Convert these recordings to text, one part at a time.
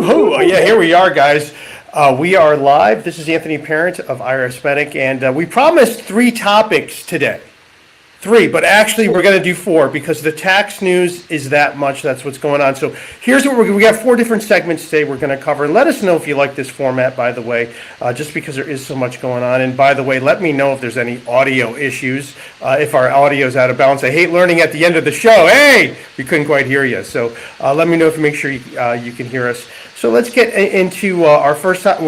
Woo-hoo! Yeah, here we are, guys. We are live. This is Anthony Parent of IRSMedic, and we promised 3 topics today. 3, but actually we're going to do 4 because the tax news is that much. That's what's going on. So here's what we got 4 different segments today we're going to cover. And let us know if you like this format, by the way, just because there is so much going on. And by the way, let me know if there's any audio issues, if our audio is out of balance. I hate learning at the end of the show, hey, we couldn't quite hear you. So let me know if you make sure you can hear us. So let's get into our first topic.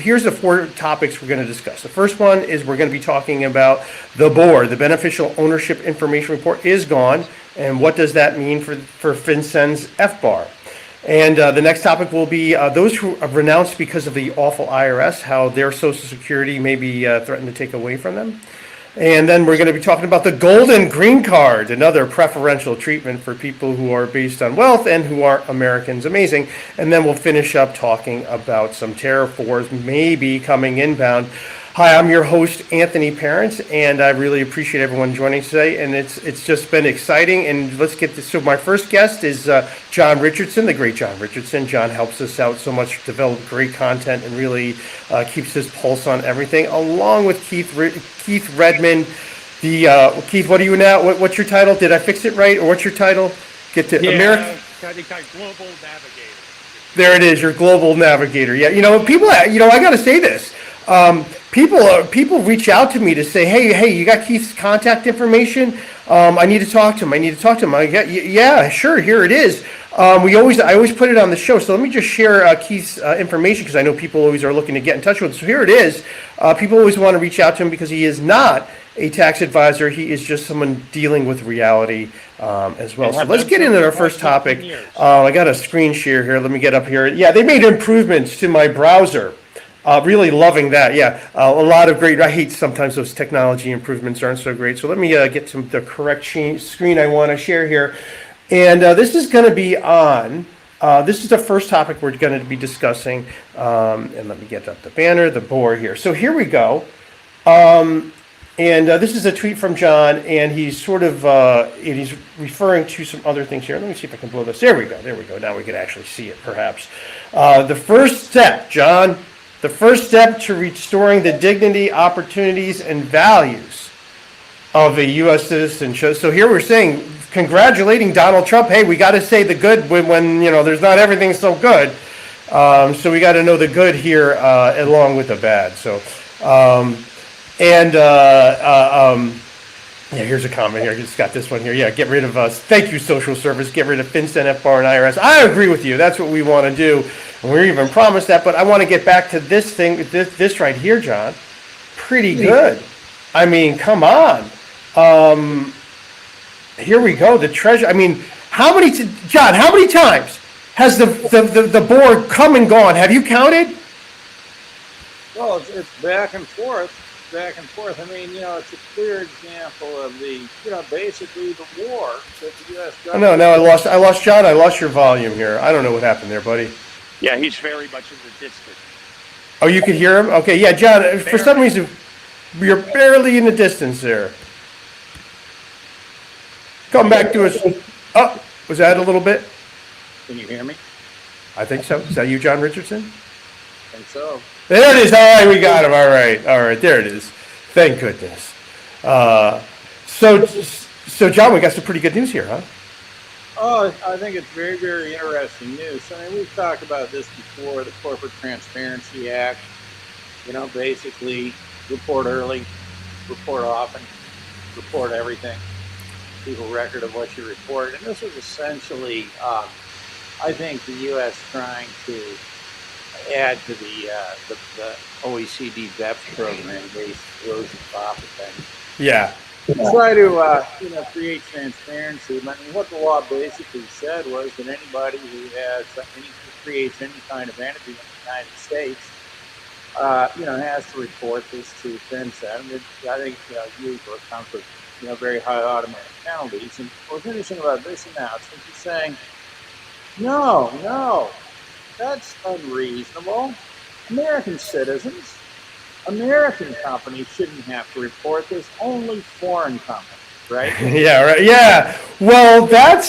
Here's the 4 topics we're going to discuss. The first one is we're going to be talking about the BOIR, the Beneficial Ownership Information Report is gone, and what does that mean for FinCEN's FBAR? And the next topic will be those who have renounced because of the awful IRS, how their Social Security may be threatened to take away from them. And then we're going to be talking about the golden green card, another preferential treatment for people who are based on wealth and who aren't Americans. Amazing. And then we'll finish up talking about some tariff wars maybe coming inbound. Hi, I'm your host, Anthony Parent, and I really appreciate everyone joining today. And it's just been exciting. And let's get this. So my first guest is John Richardson, the great John Richardson. John helps us out so much, develop great content, and really keeps his pulse on everything, along with Keith Redmond. Keith, what are you now? What's your title? Did I fix it right, or what's your title? American Global Navigator. There it is, your global navigator. Yeah, people. I got to say this. People reach out to me to say, hey, you got Keith's contact information? I need to talk to him. Yeah, sure. Here it is. I always put it on the show. So let me just share Keith's information because I know people always are looking to get in touch with him. So here it is. People always want to reach out to him because he is not a tax advisor. He is just someone dealing with reality as well. So let's get into our first topic. I got a screen share here. Let me get up here. Yeah, they made improvements to my browser. Really loving that. Yeah, a lot of great. I hate sometimes those technology improvements aren't so great. So let me get to the correct screen I want to share here. And this is going to be on. This is the first topic we're going to be discussing. And let me get up the banner, the BOIR here. So here we go. And this is a tweet from John, and he's sort of he's referring to some other things here. Let me see if I can blow this. There we go. Now we can actually see it, perhaps. The first step, John. The first step to restoring the dignity, opportunities, and values of a U.S. citizen. So here we're saying, congratulating Donald Trump. Hey, we got to say the good when there's not everything so good. So we got to know the good here along with the bad. So yeah, here's a comment here. I just got this one here. Yeah, get rid of us. Thank you, social service. Get rid of FinCEN, FBAR, and IRS. I agree with you. That's what we want to do. And we even promised that. But I want to get back to this thing, this right here, John. Pretty good. I mean, come on. Here we go. The Treasury. I mean, how many times has the board come and gone? Have you counted? Well, it's back and forth. I mean, it's a clear example of basically the war that the U.S. government... No, I lost John. I lost your volume here. I don't know what happened there, buddy. Yeah, he's very much in the distance. Oh, you could hear him? Okay, yeah, John, for some reason, you're barely in the distance there. Come back to us. Oh, was that a little bit? Can you hear me? I think so. Is that you, John Richardson? I think so. There it is. All right, we got him. All right. There it is. Thank goodness. So John, we got some pretty good news here, huh? Oh, I think it's very, very interesting news. I mean, we've talked about this before, the Corporate Transparency Act. Basically, report early, report often, report everything. Keep a record of what you report. And this was essentially, I think, the U.S. trying to add to the OECD BEPS program based erosion of profit thing. Yeah. Try to create transparency. I mean, what the law basically said was that anybody who creates any kind of entity in the United States, has to report this to FinCEN. I think usually comes with very high automatic penalties. And what's interesting about this announcement is saying, no. That's unreasonable. American citizens, American companies shouldn't have to report this. Only foreign companies, right? Yeah, right. Yeah. Well, that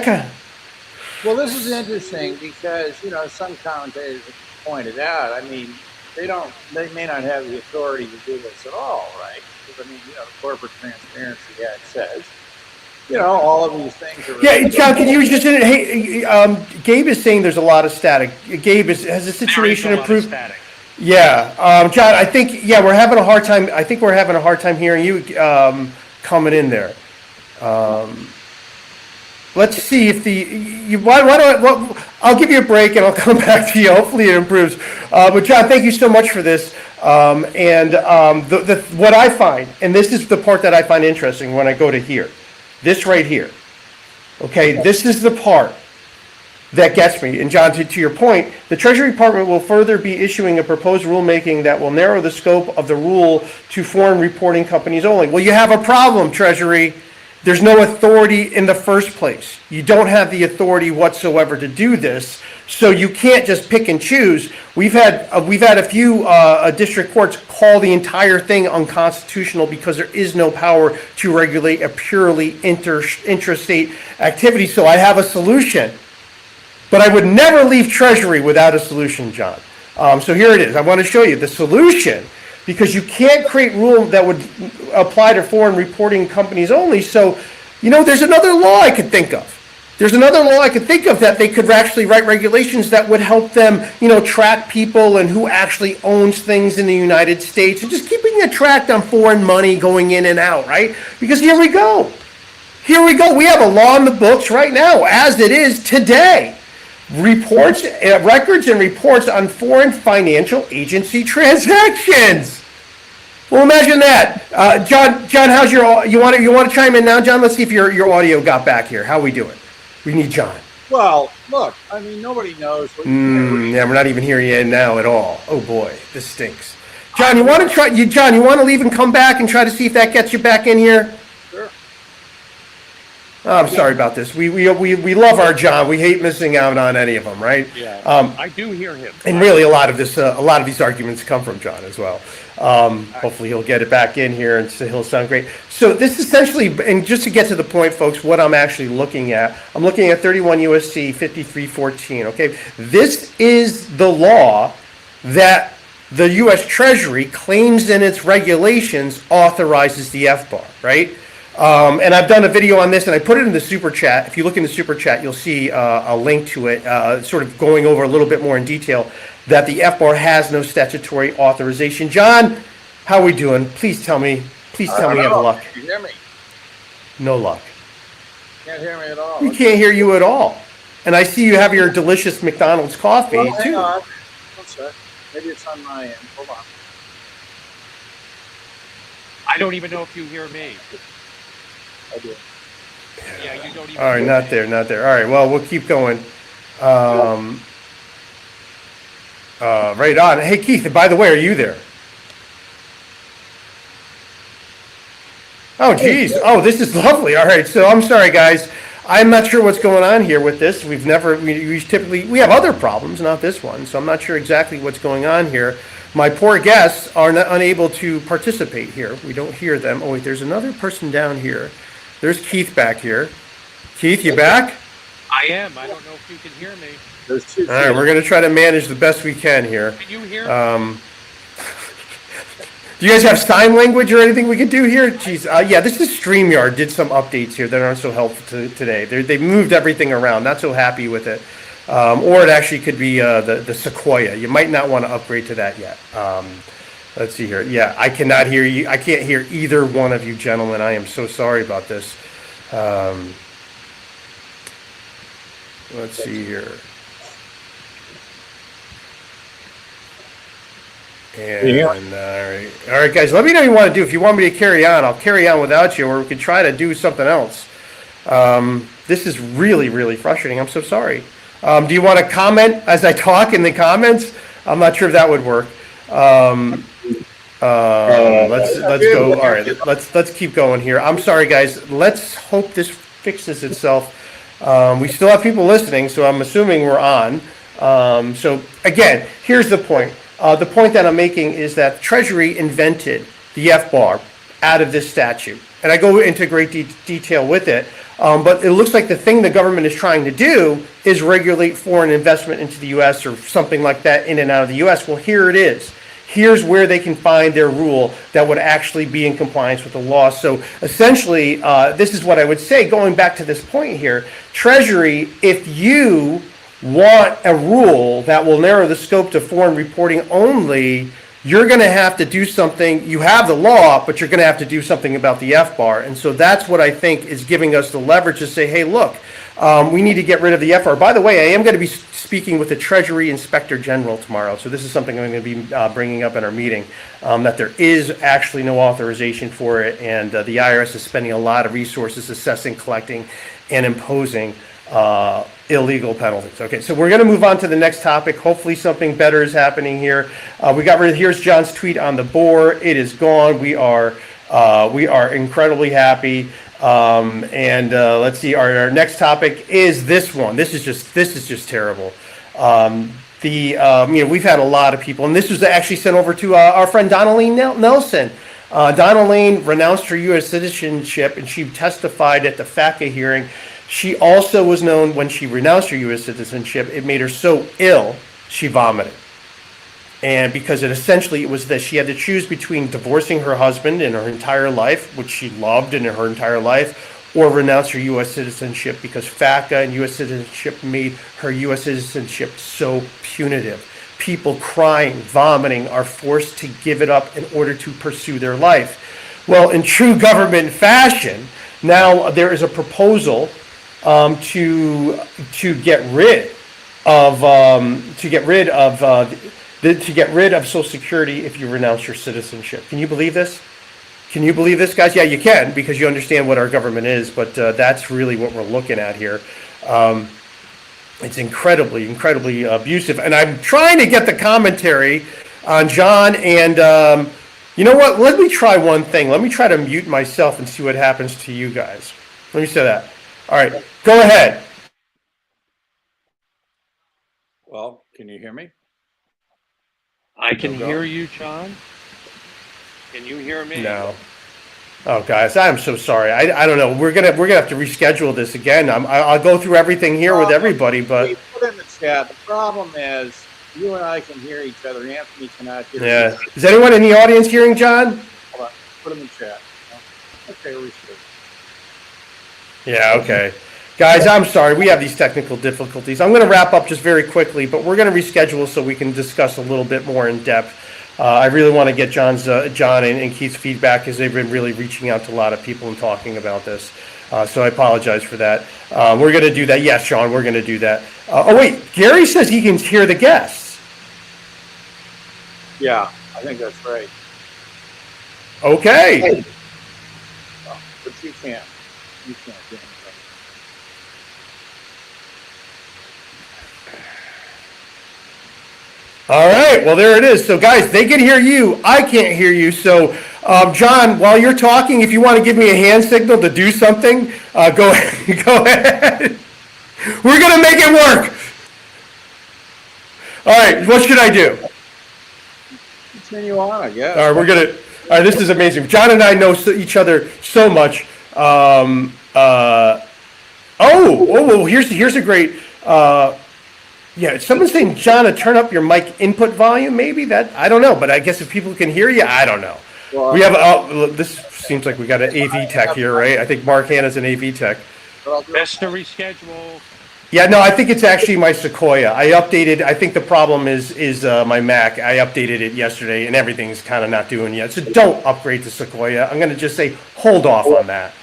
kind of. Well, this is interesting because, some commentators have pointed out, I mean, they may not have the authority to do this at all, right? Because, the Corporate Transparency Act says, all of these things are... Yeah, John, can you just, hey, Gabe is saying there's a lot of static. Gabe, has the situation improved? Yeah, John, I think, we're having a hard time. I think we're having a hard time hearing you coming in there. Let's see if I'll give you a break and I'll come back to you. Hopefully it improves. But John, thank you so much for this. What I find, and this is the part that I find interesting when I go to here, this right here. Okay, this is the part that gets me. And John, to your point, the Treasury Department will further be issuing a proposed rulemaking that will narrow the scope of the rule to foreign reporting companies only. Well, you have a problem, Treasury. There's no authority in the first place. You don't have the authority whatsoever to do this, so you can't just pick and choose. We've had a few district courts call the entire thing unconstitutional because there is no power to regulate a purely intrastate activity. So I have a solution, but I would never leave Treasury without a solution, John. So here it is. I want to show you the solution, because you can't create rules that would apply to foreign reporting companies only. So, there's another law I could think of. There's another law I could think of that they could actually write regulations that would help them, track people and who actually owns things in the United States, and just keeping a track on foreign money going in and out, right? Because here we go. We have a law in the books right now, as it is today. Records and reports on foreign financial agency transactions. Well, imagine that. John, how's you want to chime in now, John? Let's see if your audio got back here. How we doing? We need John. Well, look, nobody knows what yeah, we're not even hearing you now at all. Oh boy, this stinks. John, you want to leave and come back and try to see if that gets you back in here? Sure. Oh, I'm sorry about this. We love our John. We hate missing out on any of them, right? Yeah. I do hear him. And really, a lot of these arguments come from John as well. Hopefully, he'll get it back in here and he'll sound great. So this essentially, and just to get to the point, folks, what I'm actually looking at, I'm looking at 31 U.S.C. 5314. Okay, this is the law that the U.S. Treasury claims in its regulations authorizes the FBAR, right? And I've done a video on this, and I put it in the super chat. If you look in the super chat, you'll see a link to it, sort of going over a little bit more in detail that the FBAR has no statutory authorization. John, how are we doing? Please tell me you have luck. Can you hear me? No luck. Can't hear me at all. We can't hear you at all. And I see you have your delicious McDonald's coffee, Well, hang too. on. One sec. Maybe it's on my end. Hold on. I don't even know if you hear me. I do. Yeah, you don't even. All right, not there. All right, well, we'll keep going. Right on. Hey, Keith, by the way, are you there? Oh, geez. Oh, this is lovely. All right, so I'm sorry, guys. I'm not sure what's going on here with this. We typically have other problems, not this one, so I'm not sure exactly what's going on here. My poor guests are unable to participate here. We don't hear them. Oh, wait, there's another person down here. There's Keith back here. Keith, you back? I am. I don't know if you can hear me. There's two. All right, we're going to try to manage the best we can here. Can you hear me? Do you guys have sign language or anything we can do here? Jeez, yeah, this is StreamYard did some updates here that aren't so helpful today. They moved everything around, not so happy with it. Or it actually could be the Sequoia. You might not want to upgrade to that yet. Let's see here. Yeah, I cannot hear you. I can't hear either one of you gentlemen. I am so sorry about this. Let's see here. And all right, guys, let me know what you want to do. If you want me to carry on, I'll carry on without you, or we could try to do something else. This is really, really frustrating. I'm so sorry. Do you want to comment as I talk in the comments? I'm not sure if that would work. Let's go. All right, let's keep going here. I'm sorry, guys. Let's hope this fixes itself. We still have people listening, so I'm assuming we're on. So again, here's the point. The point that I'm making is that Treasury invented the FBAR out of this statute, and I go into great detail with it. But it looks like the thing the government is trying to do is regulate foreign investment into the U.S. or something like that in and out of the U.S. Well, here it is. Here's where they can find their rule that would actually be in compliance with the law. So essentially, this is what I would say, going back to this point here, Treasury, if you want a rule that will narrow the scope to foreign reporting only, you're going to have to do something. You have the law, but you're going to have to do something about the FBAR. And so that's what I think is giving us the leverage to say, hey, look, we need to get rid of the FBAR. By the way, I am going to be speaking with the Treasury Inspector General tomorrow. So this is something I'm going to be bringing up in our meeting, that there is actually no authorization for it. And the IRS is spending a lot of resources assessing, collecting, and imposing illegal penalties. Okay, so we're going to move on to the next topic. Hopefully something better is happening here. We got rid of, here's John's tweet on the BOIR. It is gone. We are incredibly happy. Let's see, our next topic is this one. This is just terrible. We've had a lot of people, and this was actually sent over to our friend Donalene Nelson. Donalene renounced her U.S. citizenship, and she testified at the FATCA hearing. She also was known when she renounced her U.S. citizenship, it made her so ill, she vomited. And because it was this, she had to choose between divorcing her husband in her entire life, which she loved in her entire life, or renounce her U.S. citizenship because FATCA and U.S. citizenship made her U.S. citizenship so punitive. People crying, vomiting are forced to give it up in order to pursue their life. Well, in true government fashion, now there is a proposal to get rid of Social Security if you renounce your citizenship. Can you believe this? Can you believe this, guys? Yeah, you can, because you understand what our government is, but that's really what we're looking at here. It's incredibly abusive, and I'm trying to get the commentary on John, and you know what? Let me try one thing. Let me try to mute myself and see what happens to you guys. Let me say that. All right, go ahead. Well, can you hear me? I can hear you, John. Can you hear me? No. Oh, guys, I'm so sorry. I don't know. We're gonna have to reschedule this again. I'll go through everything here with everybody, but put in the chat. The problem is you and I can hear each other. Anthony cannot hear. Yeah. Is anyone in the audience hearing John? Hold on. Put in the chat. Okay, reschedule. Yeah. Okay. Guys, I'm sorry. We have these technical difficulties. I'm going to wrap up just very quickly, but we're going to reschedule so we can discuss a little bit more in depth. I really want to get John and Keith's feedback, because they've been really reaching out to a lot of people and talking about this. So I apologize for that. We're going to do that. Yes, Sean, we're going to do that. Oh, wait. Gary says he can hear the guests. Yeah, I think that's right. Okay. Oh, but you can't. You can't do anything. All right, well, there it is. So, guys, they can hear you. I can't hear you. So, John, while you're talking, if you want to give me a hand signal to do something, go ahead. Go ahead. We're going to make it work. All right, what should I do? Continue on, I guess. All right, this is amazing. John and I know each other so much. Here's a great... Yeah, someone's saying, John, turn up your mic input volume, maybe? That, I don't know, but I guess if people can hear you, I don't know. Well, we have, this seems like we got an AV tech here, right? I think Mark Hanna's an AV tech. Best to reschedule. Yeah, no, I think it's actually my Sequoia. I think the problem is my Mac. I updated it yesterday, and everything's kind of not doing yet. So don't upgrade to Sequoia. I'm going to just say, hold off on that.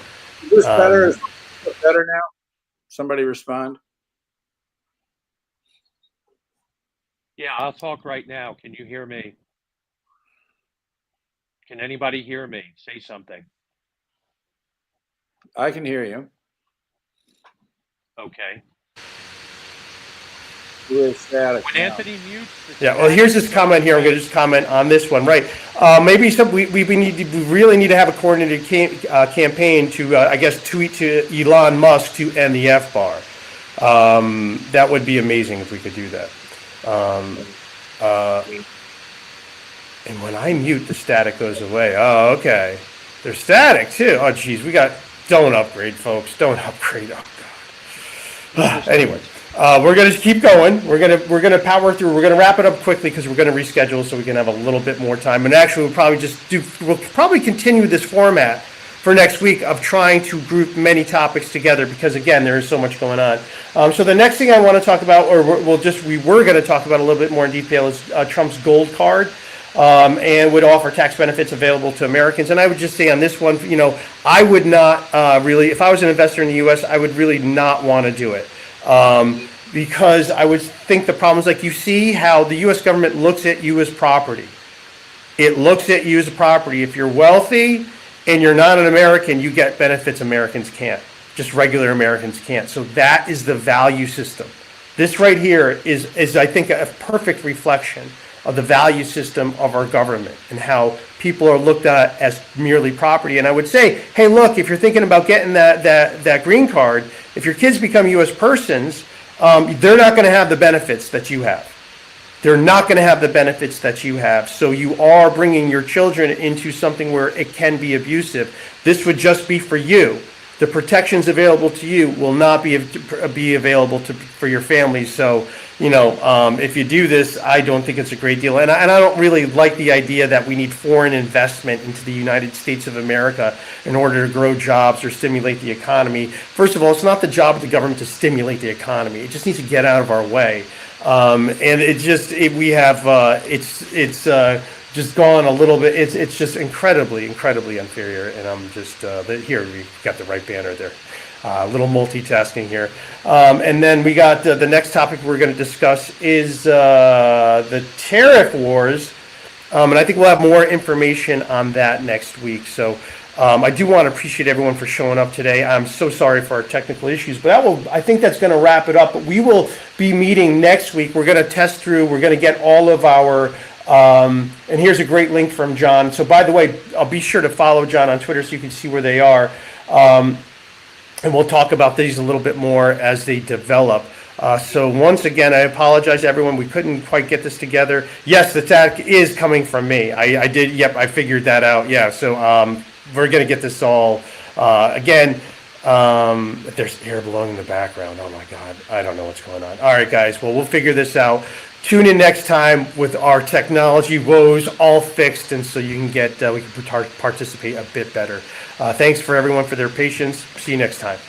Is this better? Is it better now? Somebody respond. Yeah, I'll talk right now. Can you hear me? Can anybody hear me? Say something. I can hear you. Okay. We're static When now. Anthony mutes... Yeah, well, here's this comment here. I'm going to just comment on this one, right? Maybe we really need to have a coordinated campaign to, I guess, tweet to Elon Musk to end the FBAR. That would be amazing if we could do that. And when I mute, the static goes away. Oh, okay. There's static too. Oh, geez, we got Don't upgrade, folks. Don't upgrade. Oh, God. Anyway, we're going to keep going. We're going to power through. We're going to wrap it up quickly because we're going to reschedule so we can have a little bit more time. And actually, we'll probably continue this format for next week of trying to group many topics together because, again, there is so much going on. So the next thing I want to talk about, or we were going to talk about a little bit more in detail, is Trump's gold card. And would offer tax benefits available to Americans. And I would just say on this one, I would not really, if I was an investor in the U.S., I would really not want to do it. Because I would think the problem is, like, you see how the U.S. government looks at you as property. It looks at you as a property. If you're wealthy and you're not an American, you get benefits Americans can't. Just regular Americans can't. So that is the value system. This right here is I think, a perfect reflection of the value system of our government and how people are looked at as merely property. And I would say, hey, look, if you're thinking about getting that green card, if your kids become U.S. persons, they're not going to have the benefits that you have. They're not going to have the benefits that you have. So you are bringing your children into something where it can be abusive. This would just be for you. The protections available to you will not be available for your family. So, if you do this, I don't think it's a great deal. And I don't really like the idea that we need foreign investment into the United States of America in order to grow jobs or stimulate the economy. First of all, it's not the job of the government to stimulate the economy. It just needs to get out of our way. And it's just gone a little bit. It's just incredibly unfair. And I'm just here. We got the right banner there. A little multitasking here. And then we got the next topic we're going to discuss is the tariff wars. And I think we'll have more information on that next week. So I do want to appreciate everyone for showing up today. I'm so sorry for our technical issues, but I think that's going to wrap it up. But we will be meeting next week. We're going to test through. We're going to get all of our and here's a great link from John. So by the way, I'll be sure to follow John on Twitter so you can see where they are. And we'll talk about these a little bit more as they develop. So once again, I apologize, everyone. We couldn't quite get this together. Yes, the attack is coming from me. I did. Yep, I figured that out. Yeah. So we're going to get this all again. There's air blowing in the background. Oh my God, I don't know what's going on. All right, guys. Well, we'll figure this out. Tune in next time with our technology woes all fixed, and so you can we can participate a bit better. Thanks for everyone for their patience. See you next time.